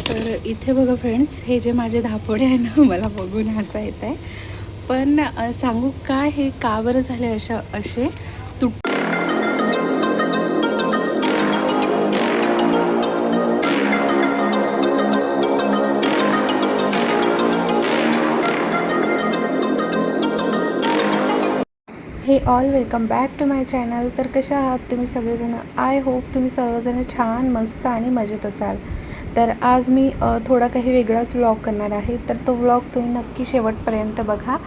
तर इथे बघा फ्रेंड्स, हे जे माझे धापोडे आहे ना, मला बघून हसा येत आहे. पण सांगू काय हे का बरं झाले असे तुट. Hey all welcome back to my channel. तर कशा आहात तुम्ही सगळेजण? आय होप तुम्ही सर्वजण छान मस्त आणि मजेत असाल. तर आज मी थोडा काही वेगळाच व्लॉग करणार आहे. तर तो व्लॉग तुम्ही नक्की शेवटपर्यंत बघा.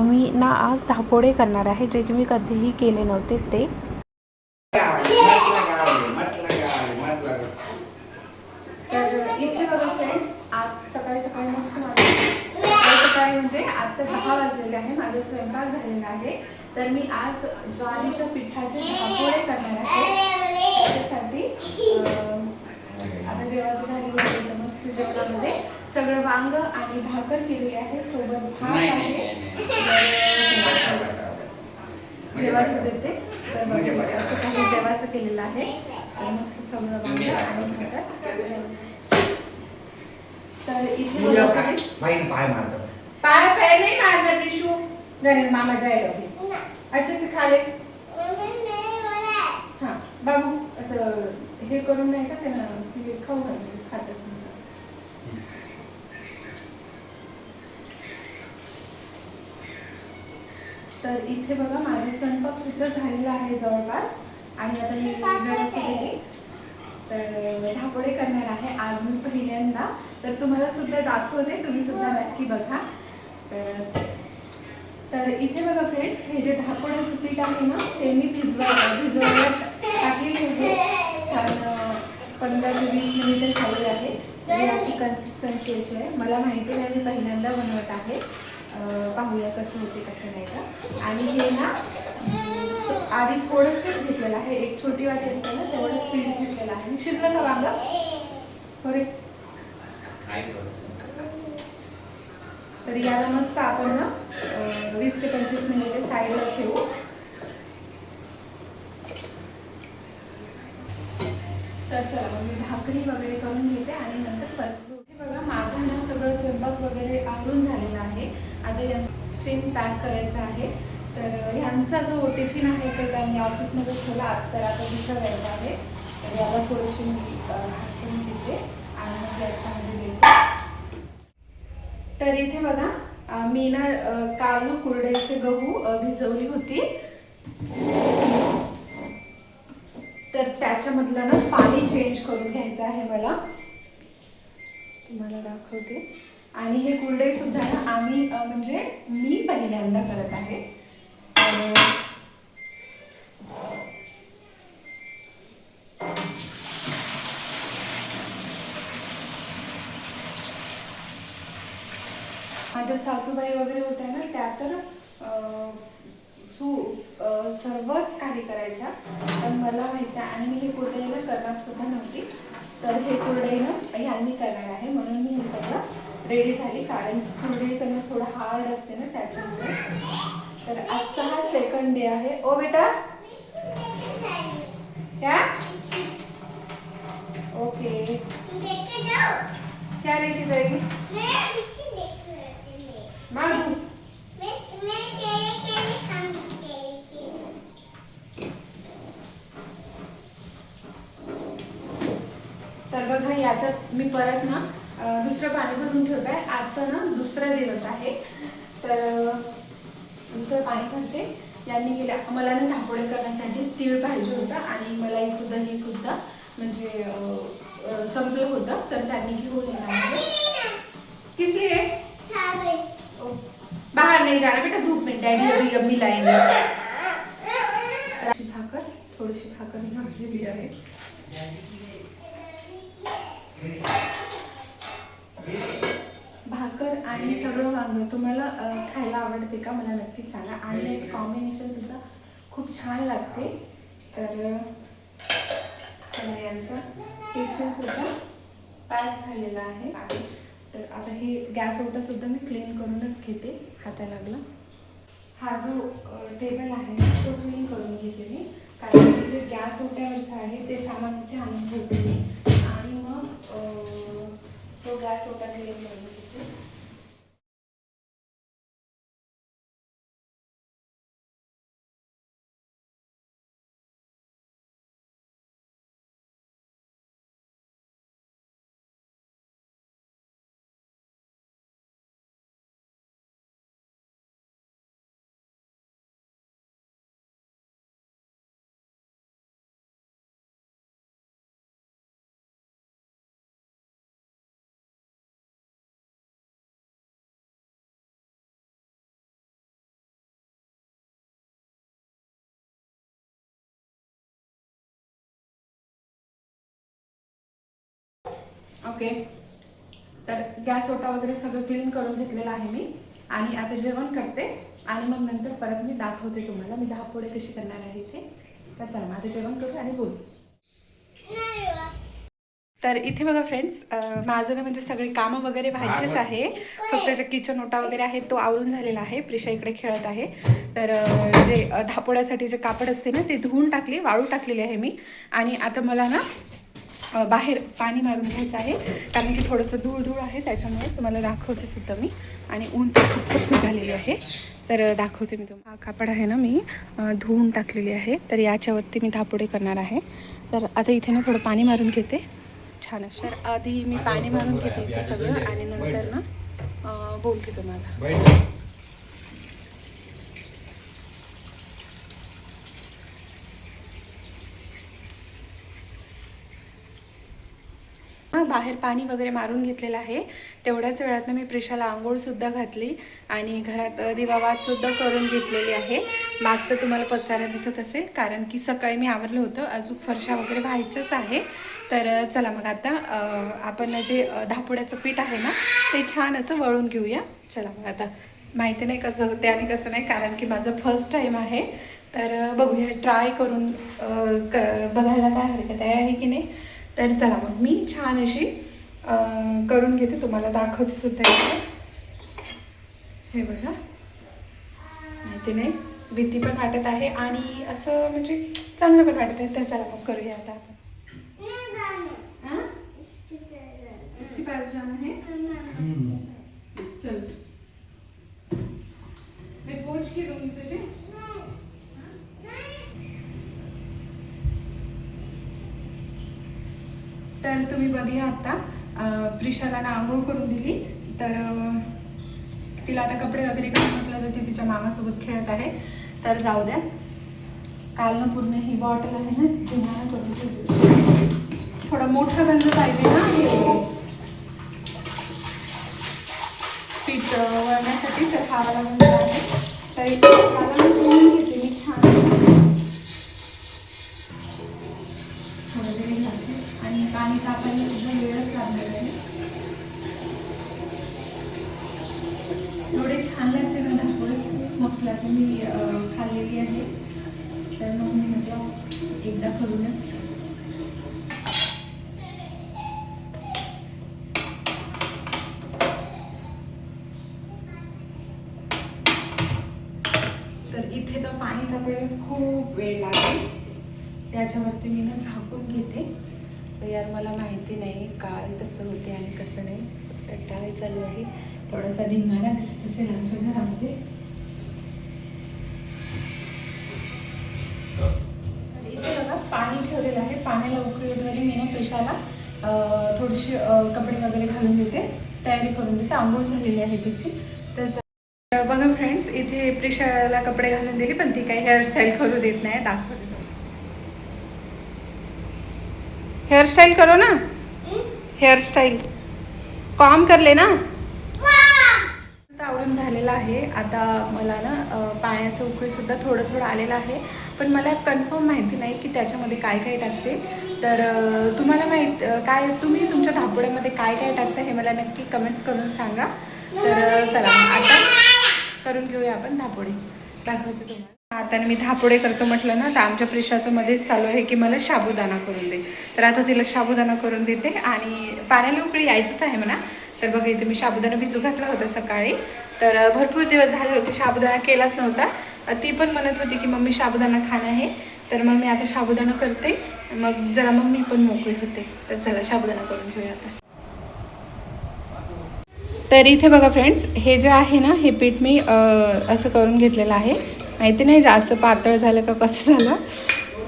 मी ना आज धापोडे करणार आहे, जे की मी कधीही केले नव्हते ते. तर इथे बघा फ्रेंड्स, आज सकाळी सकाळी मस्त सकाळी म्हणजे आता 10 वाजलेले आहे, माझा स्वयंपाक झालेला आहे. तर मी आज ज्वारीच्या पिठाचे धापोडे करणार आहे. त्याच्यासाठी आता जेवायचं झालेलं आहे, मस्त जेवणामध्ये सगळं वांग आणि भाकर केलेली आहे, सोबत भात आहे. जेवायचं देते तर असं काही जेवायचं केलेलं आहे. मस्त सगळं वांग आणि भाकर. तर इथे पाय नहीं मारना टिशू गणेश मामा जाएगा फिर अच्छे से खा ले. हाँ बाबू असं हे करून नाही का त्यांना ती खाऊ घालते खात असं. तर इथे बघा माझा स्वयंपाक सुद्धा झालेला आहे जवळपास. आणि आता मी जेवायचं गेले तर धापोडे करणार आहे आज मी पहिल्यांदा. तर तुम्हाला सुद्धा दाखवते, तुम्ही सुद्धा नक्की बघा. तर इथे बघा फ्रेंड्स, हे जे धापोड्याचं पीठ आहे ना, ते मी भिजवायला टाकलेले आहे. छान 15 ते 20 मिनिटं झालेले आहे. तर याची कन्सिस्टन्सी अशी आहे. मला माहिती नाही, मी पहिल्यांदा बनवत आहे. पाहूया कसं होते कसं नाही का. आणि हे ना आधी थोडंसंच घेतलेलं आहे, एक छोटी वाटी असते ना तेवढंच पीठ घेतलेलं आहे. शिजलं का वांग थोडे? तर याला मस्त आपण ना 20 ते 25 मिनिटे साईडला ठेवू. तर चला मग मी भाकरी वगैरे करून घेते आणि नंतर परत. बघा माझं ना सगळं स्वयंपाक वगैरे आवरून झालेला आहे. आता यांचं टिफिन पॅक करायचं आहे. तर ह्यांचा जो टिफिन आहे तो त्यांनी ऑफिसमध्ये ठेवला, तर आता दुसरा द्यायचा आहे. तर याला थोडीशी मी भाजून घेते आणि मग याच्यामध्ये देते. तर इथे बघा मी ना काल कुरडईचे गहू भिजवली होती. तर त्याच्यामधलं ना पाणी चेंज करून घ्यायचं आहे मला, तुम्हाला दाखवते. आणि हे कुरडई सुद्धा ना आम्ही म्हणजे मी पहिल्यांदा करत आहे. माझ्या सासूबाई वगैरे होत्या ना, त्या तर सर्वच काही करायच्या, पण मला माहिती आहे. आणि मी हे कुरडईला करणार सुद्धा नव्हती, तर हे कुरडईनं ह्यांनी करणार आहे म्हणून मी हे सगळं रेडी झाली. कारण कुरडई करणं थोडं हार्ड असते ना त्याच्यामुळे. तर आजचा हा सेकंड डे आहे. ओ बेटा क्या ओके क्या लेके जाएगी मालू? तर बघा याच्यात मी परत ना दुसरं पाणी भरून ठेवत आहे. आजचा ना दुसरा दिवस आहे, तर दुसरं पाणी घालते. यांनी गेल्या मला ना धापोडे करण्यासाठी तीळ पाहिजे होता आणि मलाईचं दही सुद्धा म्हणजे संपलं होतं, तर त्यांनी घेऊन येणार आहे. किस लिए? बाहर नहीं जाना बेटा, धूप में डैडी अभी अम्मी लाएंगे. थोडीशी भाकर झालेली आहे. भाकर आणि सगळं वांग तुम्हाला खायला आवडते का मला नक्की सांगा. आणि याचं कॉम्बिनेशन सुद्धा खूप छान लागते. तर यांचा टिफिन सुद्धा पॅक झालेला आहे. तर आता हे गॅस ओटा सुद्धा मी क्लीन करूनच घेते. हाताला लागला हा जो टेबल आहे तो क्लीन करून घेते मी, कारण जे गॅस ओट्यावरचं आहे ते सामान इथे आणून ठेवते मी. आणि मग तो गॅस ओटा क्लीन करून घेते. ओके, तर गॅस ओटा वगैरे सगळं क्लीन करून घेतलेलं आहे मी. आणि आता जेवण करते आणि मग नंतर परत मी दाखवते तुम्हाला मी धापोळे कशी करणार आहे ते. तर चला आता जेवण करू आणि बोलू. तर इथे बघा फ्रेंड्स, माझं ना म्हणजे सगळी कामं वगैरे व्हायचीच आहे. फक्त जे किचन ओटा वगैरे आहे तो आवरून झालेला आहे. प्रिशा इकडे खेळत आहे. तर जे धापोळ्यासाठी जे कापड असते ना ते धुवून टाकली, वाळू टाकलेली आहे मी. आणि आता मला ना बाहेर पाणी मारून घ्यायचं आहे, कारण की थोडंसं धूळ धूळ आहे, त्याच्यामुळे तुम्हाला दाखवते सुद्धा मी. आणि ऊन तर खूपच निघालेली आहे, तर दाखवते मी तुम्हाला. हा कापड आहे ना मी धुवून टाकलेली आहे, तर याच्यावरती मी धापोळे करणार आहे. तर आता इथे ना थोडं पाणी मारून घेते छान असं. तर आधी मी पाणी मारून घेते इथे सगळं आणि नंतर ना बोलते तुम्हाला. बाहेर पाणी वगैरे मारून घेतलेलं आहे. तेवढ्याच वेळात मी प्रिशाला आंघोळसुद्धा घातली आणि घरात दिवावातसुद्धा करून घेतलेली आहे. मागचं तुम्हाला पसारा दिसत असेल, कारण की सकाळी मी आवरलं होतं, अजून फरशा वगैरे व्हायच्याच आहे. तर चला मग आता आपण जे धापोळ्याचं पीठ आहे ना ते छान असं वळून घेऊया. चला मग आता माहिती नाही कसं होते आणि कसं नाही, कारण की माझं फर्स्ट टाईम आहे. तर बघूया, ट्राय करून बघायला काय हरकत आहे की नाही. तर चला मग मी छान अशी करून घेते, तुम्हाला दाखवते सुद्धा. हे बघा, माहिती नाही भीती पण वाटत आहे आणि असं म्हणजे चांगलं पण वाटत आहे. तर चला मग करूया आता आपण. इसके पास जाना है, चल मैं पूछ के दूंगी तुझे. तर तुम्ही बघितलं आता प्रिशाला ना आंघोळ करून दिली. तर तिला आता कपडे वगैरे कसं म्हटलं तर ती तिच्या मामासोबत खेळत आहे. तर जाऊ द्या, काल ना पूर्ण ही बॉटल आहे ना ती मला करून ठेवली. थोडा मोठा गंज पाहिजे ना हे पीठ वळण्यासाठी. तर हा वाला गंज आहे, तर मला मी घेते मी छान आणि पाणी तापायला सुद्धा वेळच लागणार आहे. एवढे छान लागते ना धापोळे, मस्त लागते. मी खाल्लेली आहे, तर मग मी म्हटलं एकदा करूनच. तर इथे तर पाणी तापायलाच खूप वेळ लागेल, त्याच्यावरती मी ना झाकून घेते. तर यार मला माहिती नाही काय कसं होते आणि कसं नाही, तर ट्राय चालू आहे. थोडासा धिंगाणा दिसत असेल आमच्या घरामध्ये. तर इथे बघा पाणी ठेवलेलं आहे, पाण्याला उकळी येतवारी मी ना प्रिशाला थोडीशी कपडे वगैरे घालून देते, तयारी करून देते. आंघोळ झालेली आहे तिची. तर बघा फ्रेंड्स, इथे प्रिशाला कपडे घालून दिली, पण ती काही हेअरस्टाईल करू देत नाही. दाखवते, हेअरस्टाईल करो ना, हेअरस्टाईल कॉम कर ले ना. आवरून झालेलं आहे. आता मला ना पाण्याचं उकळीसुद्धा थोडं थोडं आलेलं आहे, पण मला कन्फर्म माहिती नाही की त्याच्यामध्ये काय काय टाकते. तर तुम्हाला काय तुम्ही तुमच्या धापोळ्यामध्ये काय काय टाकता हे मला नक्की कमेंट्स करून सांगा. तर चला आता करून घेऊया आपण धापोळे. दाखवते तुम्हाला. आता मी धापोळे करतो म्हटलं ना, तर आमच्या प्रिशाचं मध्येच चालू आहे की मला साबुदाणा करून दे. तर आता तिला साबुदाणा करून देते आणि पाण्याला उकळी यायचंच आहे म्हणा. तर बघा इथे मी साबुदाणा भिजू घातला होता सकाळी. तर भरपूर दिवस झाले होते साबुदाणा केलाच नव्हता. ती पण म्हणत होती की मम्मी साबुदाणा खाणं आहे. तर मग मी आता साबुदाणा करते, मग जरा मग मी पण मोकळी होते. तर चला साबुदाणा करून घेऊया आता. तर इथे बघा फ्रेंड्स, हे जे आहे ना, हे पीठ मी असं करून घेतलेलं आहे. माहिती नाही जास्त पातळ झालं का कसं झालं.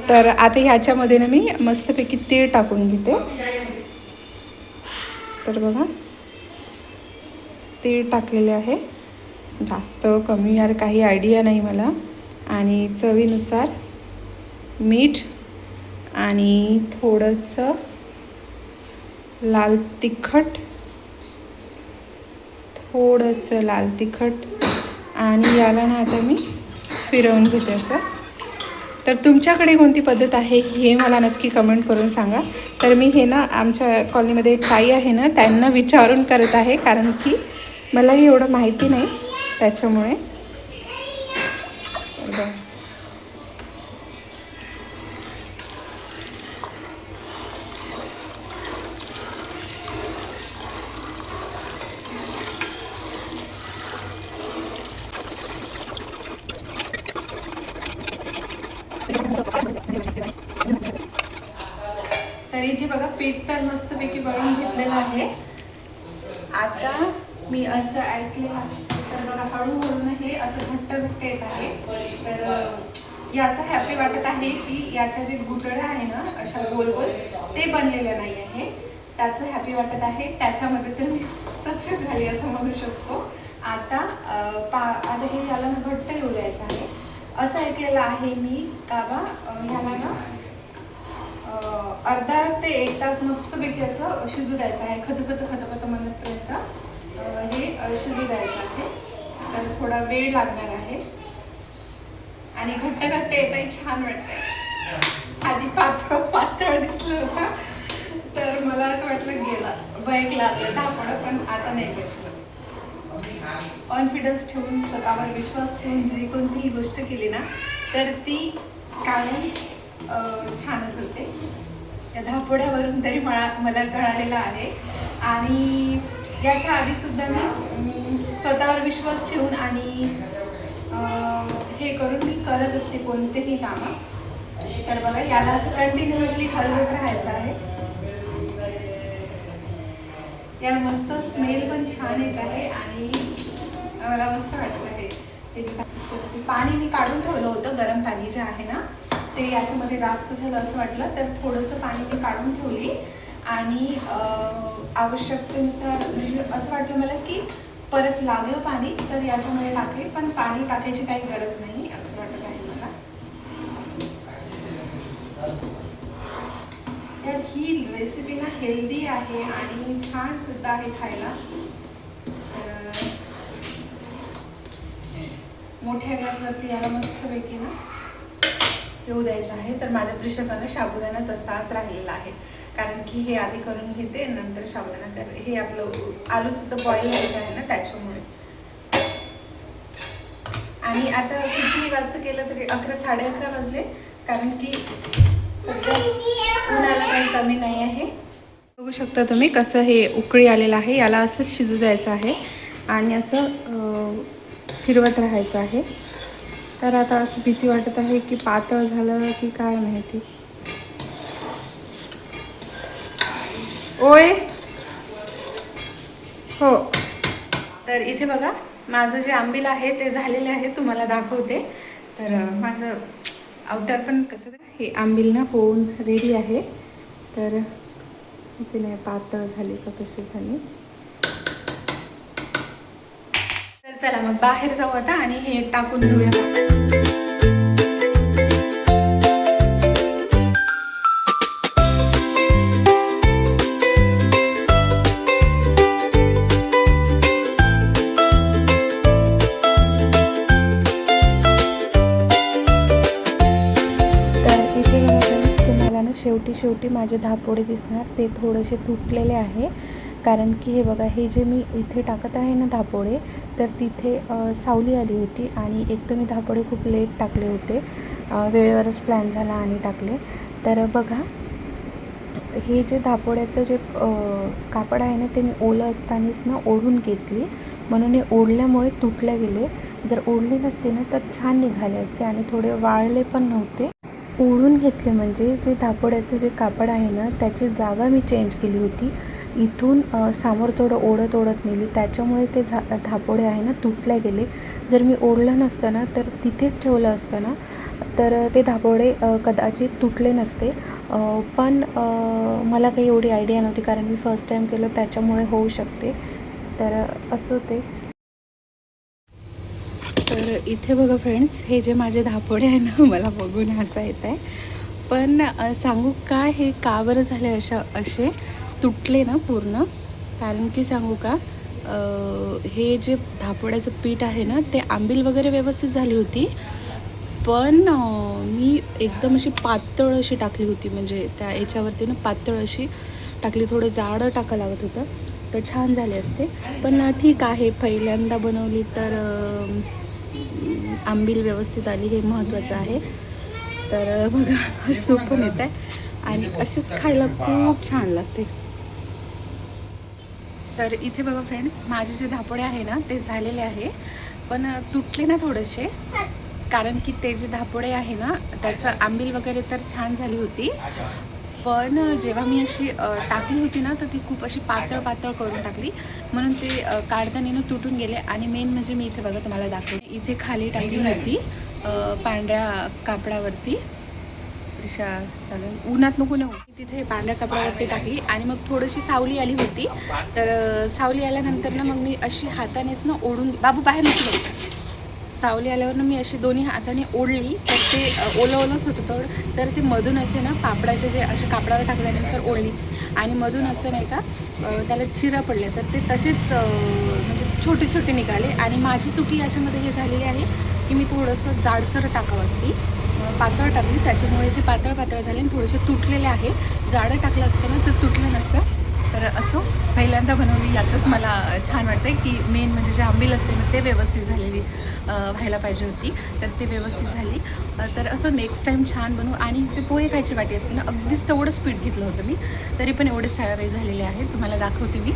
तर आता ह्याच्यामध्ये ना मी मस्तपैकी तीळ टाकून घेते. तर बघा, तीळ टाकलेले आहे. जास्त कमी यार काही आयडिया नाही मला. आणि चवीनुसार मीठ आणि थोडंसं लाल तिखट, आणि याला ना आता मी फिरवून घेते असं. तर तुमच्याकडे कोणती पद्धत आहे हे मला नक्की कमेंट करून सांगा. तर मी हे ना आमच्या कॉलनीमध्ये एक ताई आहे ना, त्यांना विचारून करत आहे, कारण की मलाही एवढं माहिती नाही त्याच्यामुळे. तर इथे बघा पीठ तर मस्तपैकी वळून घेतलेलं आहे. आता मी असं ऐकलेलं आहे, तर बघा हळूहळू हे असं घट्ट येत आहे. तर याचा हॅपी वाटत आहे की याच्या जे गुठळ्या आहे ना अशा गोल गोल, ते बनलेले नाही आहे. त्याचं हॅपी वाटत आहे. त्याच्यामध्ये तर मी सक्सेस झाली असं म्हणू शकतो. आता आता हे याला ना घट्ट येऊ द्यायचं आहे. असं ऐकलेलं आहे मी का बा ह्याला ना अर्धा ते 1 तास मस्तपैकी असं शिजू द्यायचं आहे. खतखत म्हणतपर्यंत हे शिजू द्यायचं आहे. तर थोडा वेळ लागणार आहे. आणि घट्ट येतंय, छान वाटतंय. आधी पातळ दिसलं होतं, तर मला असं वाटलं गेला बाईक लागलं धापड, पण आता नाही घेतलं. कॉन्फिडन्स ठेवून, स्वतःवर विश्वास ठेवून जी कोणतीही गोष्ट केली ना, तर ती कायम छानच होते. या धापोड्यावरून तरी मला कळालेलं आहे. आणि याच्या आधीसुद्धा मी स्वतःवर विश्वास ठेवून आणि हे करून मी करत असते कोणतेही कामं. तर बघा याला असं कंटिन्युअसली हलवत राहायचं आहे. याला मस्त स्मेल पण छान येत आहे आणि मला मस्त वाटत आहे. त्याची कन्सिस्टन्सी, पाणी मी काढून ठेवलं होतं, गरम पाणी जे आहे ना ते याच्यामध्ये जास्त झालं असं वाटलं, तर थोडंसं पाणी मी काढून ठेवली. आणि आवश्यकतेनुसार म्हणजे असं वाटलं मला की परत लागलं पाणी तर याच्यामध्ये टाकेल, पण पाणी टाकायची काही गरज नाही असं वाटत आहे मला. तर ही रेसिपी ना हेल्दी आहे आणि छान सुद्धा आहे खायला. मोठ्या गॅसवरती याला मस्तपैकी ना येऊ द्यायचं आहे. तर माझ्या प्रिशाचा साबुदाणा तसाच राहिलेला आहे, कारण की हे आधी करून घेते नंतर साबुदाणा करते. हे आपलं आलू सुद्धा बॉईल व्हायचं आहे ना त्याच्यामुळे. आणि आता किती वाजता केलं तरी 11 साडे 11 वाजले, कारण की सध्या उन्हाळा काही कमी नाही आहे. बघू शकता तुम्ही कसं हे उकळी आलेलं आहे. याला असंच शिजू द्यायचं आहे आणि असं फिरवत राहायचं आहे. तर आता असं भीती वाटत आहे की पातळ झालं की काय माहिती. ओय हो. तर इथे बघा माझं जे आंबील आहे ते झालेले आहे, तुम्हाला दाखवते. तर माझं अवतार पण कसं हे आंबील ना होऊन रेडी आहे. तर इथे नाही पातळ झाली का कशी झाली. तर चला मग बाहेर जाऊ आता आणि हे टाकून घेऊया. शेवटी माझे धापोडे दिसणार, ते थोडेसे तुटलेले आहे. कारण की हे बघा, हे जे मी इथे टाकत आहे ना धापोडे, तर तिथे सावली आली होती आणि एक तर मी धापोडे खूप लेट टाकले होते, वेळेवरच प्लॅन झाला आणि टाकले. तर बघा हे जे धापोड्याचं जे कापड आहे ना ते मी ओलं असतानाच ना ओढून घेतली, म्हणून हे ओढल्यामुळे तुटले गेले. जर ओढले नसते ना तर छान निघाले असते आणि थोडे वाळले पण नव्हते. ओढून घेतले, म्हणजे जे धापोड्याचं जे कापड आहे ना त्याची जागा मी चेंज केली होती. इथून समोर थोडं ओढत नेली, त्याच्यामुळे ते धापोडे आहे ना तुटले गेले. जर मी ओढलं नसतं ना तर तिथेच ठेवलं असतं ना तर ते धापोडे कदाचित तुटले नसते. पण मला काही एवढी आयडिया नव्हती, कारण मी फर्स्ट टाईम केलं त्याच्यामुळे होऊ शकते. तर असं ते. तर इथे बघा फ्रेंड्स, हे जे माझे धापोडे आहे ना मला बघून हसा येत आहे. पण सांगू काय हे का बरं झाले असे तुटले ना पूर्ण, कारण की सांगू का, हे जे धापोड्याचं पीठ आहे ना ते आंबील वगैरे व्यवस्थित झाली होती, पण मी एकदम अशी पातळ अशी टाकली होती, म्हणजे त्या याच्यावरती ना पातळ अशी टाकली, थोडं जाडं टाकावं लागत होतं तर छान झाले असते. पण ठीक आहे, पहिल्यांदा बनवली तर आंबील व्यवस्थित आली हे महत्त्वाचं आहे. तर बघा सूप पण येत आहे आणि अशीच खायला खूप छान लागते. तर इथे बघा फ्रेंड्स, माझे जे धापोडे आहे ना ते झालेले आहे, पण तुटले ना थोडेसे, कारण की ते जे धापोडे आहे ना त्याचं आंबील वगैरे तर छान झाली होती, पण जेव्हा मी अशी टाकली होती ना तर ती खूप अशी पातळ करून टाकली, म्हणून ते काढताना ना तुटून गेले. आणि मेन म्हणजे मी इथे बघा तुम्हाला दाखवते, इथे खाली टाकली होती पांढऱ्या कापडावरती, चालेल उन्हात नको नेऊ, तिथे पांढऱ्या कपड्यावरती टाकली आणि मग थोडीशी सावली आली होती. तर सावली आल्यानंतर ना मग मी अशी हातानेच ना ओढून, बाबू बाहेर नको, सावली आल्यावर ना मी अशी दोन्ही हाताने ओढली तर ते ओलंच होतं तर ते मधून असे ना पापडाचे जे असे कापडावर टाकल्यानंतर ओढली आणि मधून असं नाही का त्याला चिरा पडले, तर ते तसेच म्हणजे छोटे निघाले. आणि माझी चुकी याच्यामध्ये हे झालेली आहे की मी थोडंसं जाडसर टाकावं असती, पातळ टाकली त्याच्यामुळे ते पातळ झाले आणि थोडेसे तुटलेले आहे. जाडं टाकलं असतं ना तर तुटलं नसतं. तर असं पहिल्यांदा बनवली याचंच मला छान वाटतं की मेन म्हणजे जे आंबील असते ना ते व्यवस्थित झालेली व्हायला पाहिजे होती, तर ते व्यवस्थित झाली. तर असं नेक्स्ट टाईम छान बनवू. आणि जे पोहे खायची वाटी असते ना, अगदीच तेवढंच पीठ घेतलं होतं मी, तरी पण एवढे सारे झालेले आहेत, तुम्हाला दाखवते मी.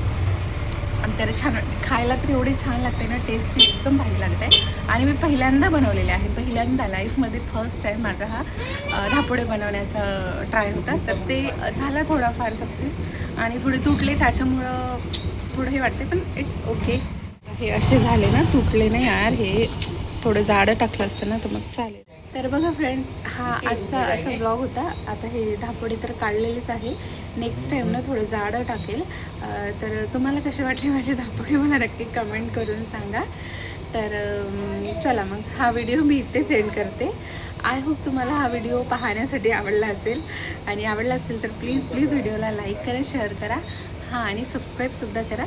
आणि त्याला छान खायला तर एवढे छान लागते ना, टेस्टी एकदम भारी लागत आहे. आणि मी पहिल्यांदा बनवलेले आहे, पहिल्यांदा लाईफमध्ये फर्स्ट टाईम माझा हा धापोडे बनवण्याचा ट्राय होता. तर ते झाला थोडाफार सक्सेस आणि थोडे तुटले त्याच्यामुळं थोडं हे वाटते, पण इट्स ओके. हे असे झाले ना, तुटले नाही यार, हे थोडं जाडं टाकलं असतं ना तर मस्त चालेल. तर बघा फ्रेंड्स, हा आजचा असा ब्लॉग होता. आता हे धापोडे तर काढलेलेच आहे, नेक्स्ट टाईम ना थोडं जाडं टाकेल. तर तुम्हाला कसे वाटले माझे धापोडे मला नक्की कमेंट करून सांगा. तर चला मग हा व्हिडिओ मी इथे सेंड करते. आय होप तुम्हाला हा व्हिडिओ पाहण्यासाठी आवडला असेल, आणि आवडला असेल तर प्लीज व्हिडिओला लाईक करा, शेअर करा, हां आणि सबस्क्राईबसुद्धा करा.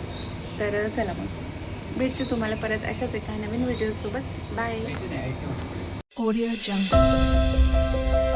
तर चला मग भेटते तुम्हाला परत अशाच एका नवीन व्हिडिओसोबत. बाय. Audio Jungle.